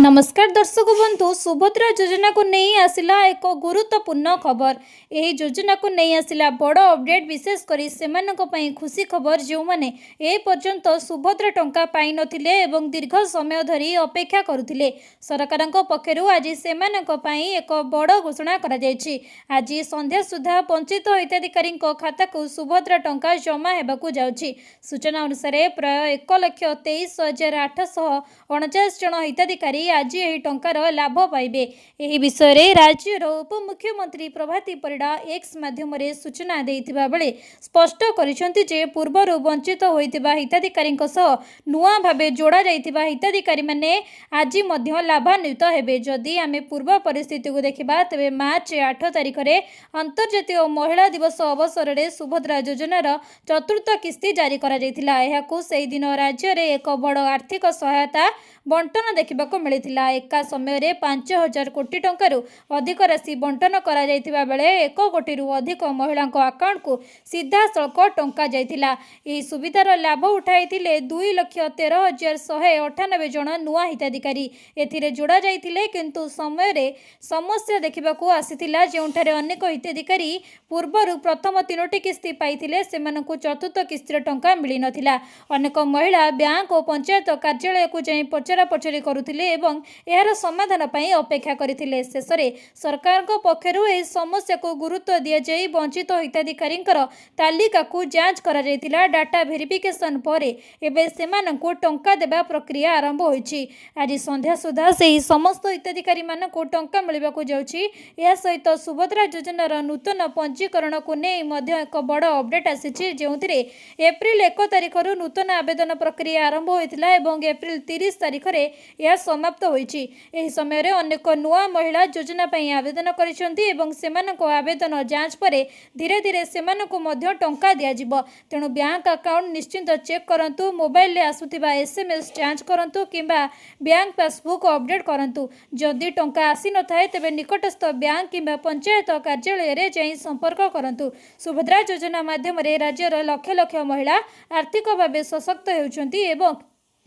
नमस्कार दर्शक बंधु सुभद्रा योजना को नहीं आसिला एक गुरुत्वपूर्ण खबर। यह योजना को नहीं आसिला बड़ अपडेट विशेषकर से खुशी खबर जो मैंने ए पर्यंत सुभद्रा टंका पाई नथिले एवं दीर्घ समय धरी अपेक्षा करुथिले। सरकार पक्षरु आज से एक बड़ घोषणा करा जायछि। आज संध्या सुधा वंचित हिताधिकारी खाता को सुभद्रा टंका जमा हेबाकु जाउछि। सूचना अनुसार प्राय 1,23,849 जन हिताधिकारी आज यह टंकार लाभ पाइबे। यह विषय रे राज्यर उपमुख्यमंत्री प्रभाती परिडा एक्स माध्यम सूचना देइथिबा बेले स्पष्ट करिसेंति जे पूर्वरु वंचित होइतिबा हिताधिकारी नुआ भाबे जोड़ा जाइतिबा हिताधिकारी माने आज मध्य लाभान्वित हेबे। जदि आमे पूर्व परिस्थिति को देखिबा तेबे मार्च 8 तारिख रे अंतर्जातीय महिला दिवस अवसर रे सुभद्रा योजनार चतुर्थ किस्ती जारी करा जाइतिला। एहाकु सेहि दिन राज्य रे एक बड़ आर्थिक सहायता बंटन देखा मिलता। एका समय 5,000 कोटी टंकारु अधिक राशि बंटन करा जाइतिबा बेले 1 कोटी अधिक महिला अकाउंट को सीधा सड़क टंका जाइतिला। यह सुविधार लाभ उठाइथिले 2,13,198 जन नुआ हिताधिकारी एथिरे जोड़ा जाइतिले। किंतु समय समस्या देखा आसीथिला जेउठारे अनेक हिताधिकारी पूर्वर प्रथम 3टी किस्ती पाइथिले सेमानकु चतुर्थ किस्तीर टंका मिली नथिला। अनेक महिला बैंक और पंचायत कार्यालय को जाई पचरा पचरी करुथिले एवं यार समाधान पाई अपेक्षा करिथिले। शेषरे सरकार पक्षरु एही समस्या को गुरुत्व दिया जाई वंचित हिताधिकारी तालिका को जांच करा जाइतिला। डाटा वेरिफिकेशन परे एबे सेमानकु टंका देबा प्रक्रिया आरंभ होईछि। आज संध्या सुधा सेही समस्त हिताधिकारी मानकु टंका मिलिबाकु जाउछि। या सहित सुभद्रा योजनार नूतन पंजीकरण को नहीं मध्य एक बड़ अपडेट आसीछि जेउथिरे एप्रिल 1 तारिखरु नूतन आवेदन प्रक्रिया आरंभ होइतिला एवं एप्रिल 30 तारिख रे यह समाप्त होईछि। एही समय रे अनेक नुआ महिला योजना पई आवेदन करिसेंती एवं सेमानको आवेदन जांच परे धीरे धीरे सेमानको मध्य टंका दिया जिवो। तेणु बैंक अकाउंट निश्चिंत चेक करंतु, मोबाइल रे आसुथिबा एसएमएस जांच करंतु किंबा बैंक पासबुक अपडेट करंतु। जदि टंका आसी न थाए तबे निकटस्थ बैंक किंबा पंचायत कार्यालय रे जाई संपर्क करंतु। सुभद्रा योजना माध्यम रे राज्यर लक्ष लक्ष महिला आर्थिक भावे सशक्त हेउछंती एवं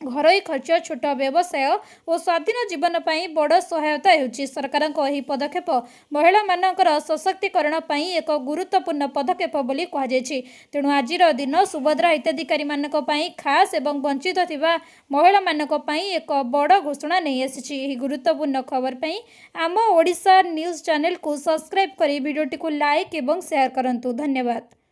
घरोई खर्च, छोट व्यवसाय और स्वाधीन जीवन पाई बड़ सहायता हेउछि। सरकार यह पदक्षेप महिला मानकर सशक्तिकरण पाई एक गुरुत्वपूर्ण पदक्षेप बोली कहा जायछि। तेणु आजिर दिन सुभद्रा हिताधिकारी मानक पाई खास एवं वंचित थिबा महिला मानक पाई एक बड़ घोषणा नहीं आसिछि। यह गुरुत्वपूर्ण खबर पाई आम ओडिशा न्यूज चैनल को सब्सक्राइब करी वीडियोटी को लाइक एवं शेयर करंतु। धन्यवाद।